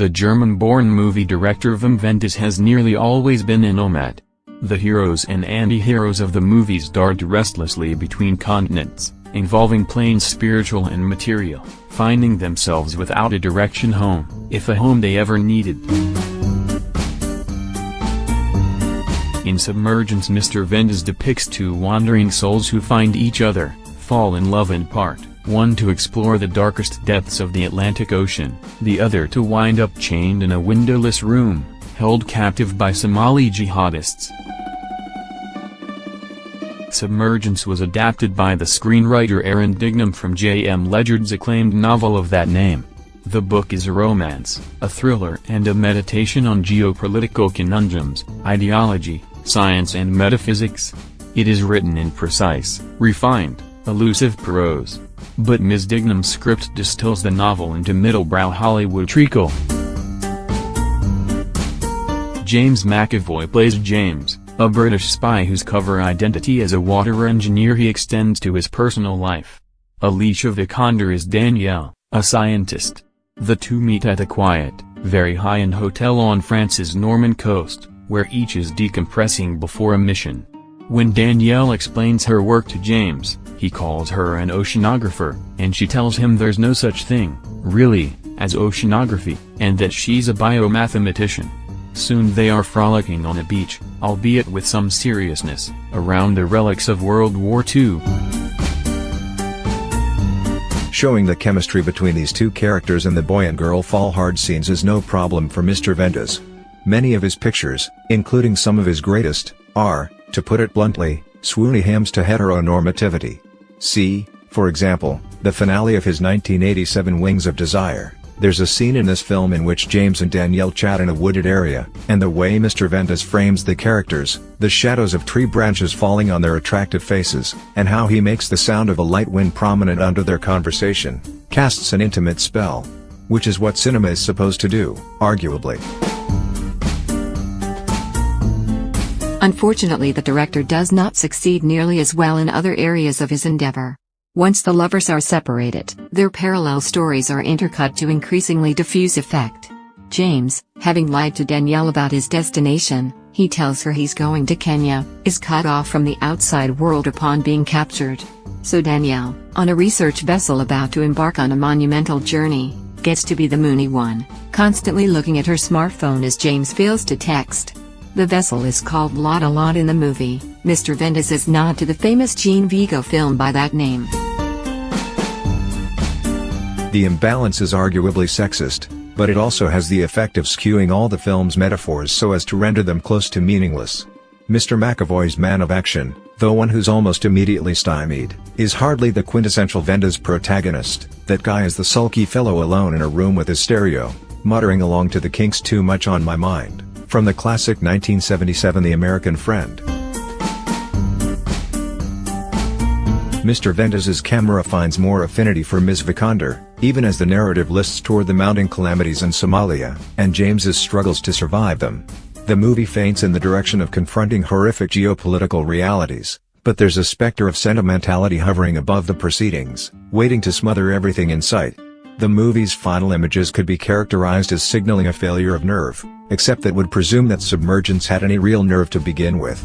The German-born movie director Wim Wenders has nearly always been a nomad. The heroes and anti-heroes of the movies dart restlessly between continents, involving planes spiritual and material, finding themselves without a direction home, if a home they ever needed. In Submergence, Mr. Wenders depicts two wandering souls who find each other, fall in love and part, one to explore the darkest depths of the Atlantic Ocean, the other to wind up chained in a windowless room, held captive by Somali jihadists. Submergence was adapted by the screenwriter Aaron Dignam from J.M. Ledyard's acclaimed novel of that name. The book is a romance, a thriller and a meditation on geopolitical conundrums, ideology, science and metaphysics. It is written in precise, refined, elusive prose. But Ms. Dignam's script distills the novel into middlebrow Hollywood treacle. James McAvoy plays James, a British spy whose cover identity as a water engineer he extends to his personal life. Alicia Vikander is Danielle, a scientist. The two meet at a quiet, very high-end hotel on France's Norman coast, where each is decompressing before a mission. When Danielle explains her work to James, he calls her an oceanographer, and she tells him there's no such thing, really, as oceanography, and that she's a biomathematician. Soon they are frolicking on a beach, albeit with some seriousness, around the relics of World War II. Showing the chemistry between these two characters in the boy and girl fall hard scenes is no problem for Mr. Wenders. Many of his pictures, including some of his greatest, are, to put it bluntly, swoony hymns to heteronormativity. See, for example, the finale of his 1987 Wings of Desire. There's a scene in this film in which James and Danielle chat in a wooded area, and the way Mr. Wenders frames the characters, the shadows of tree branches falling on their attractive faces, and how he makes the sound of a light wind prominent under their conversation, casts an intimate spell. Which is what cinema is supposed to do, arguably. Unfortunately, the director does not succeed nearly as well in other areas of his endeavor. Once the lovers are separated, their parallel stories are intercut to increasingly diffuse effect. James, having lied to Danielle about his destination, he tells her he's going to Kenya, is cut off from the outside world upon being captured. So Danielle, on a research vessel about to embark on a monumental journey, gets to be the moony one, constantly looking at her smartphone as James fails to text. The vessel is called Lot a Lot in the movie. Mr. Wenders' nod to the famous Jean Vigo film by that name. The imbalance is arguably sexist, but it also has the effect of skewing all the film's metaphors so as to render them close to meaningless. Mr. McAvoy's man of action, though one who's almost immediately stymied, is hardly the quintessential Wenders protagonist. That guy is the sulky fellow alone in a room with his stereo, muttering along to the Kinks' Too Much on My Mind, from the classic 1977 The American Friend. Mr. Wenders' camera finds more affinity for Ms. Vikander, even as the narrative lists toward the mounting calamities in Somalia, and James's struggles to survive them. The movie feints in the direction of confronting horrific geopolitical realities, but there's a specter of sentimentality hovering above the proceedings, waiting to smother everything in sight. The movie's final images could be characterized as signaling a failure of nerve, except that would presume that Submergence had any real nerve to begin with.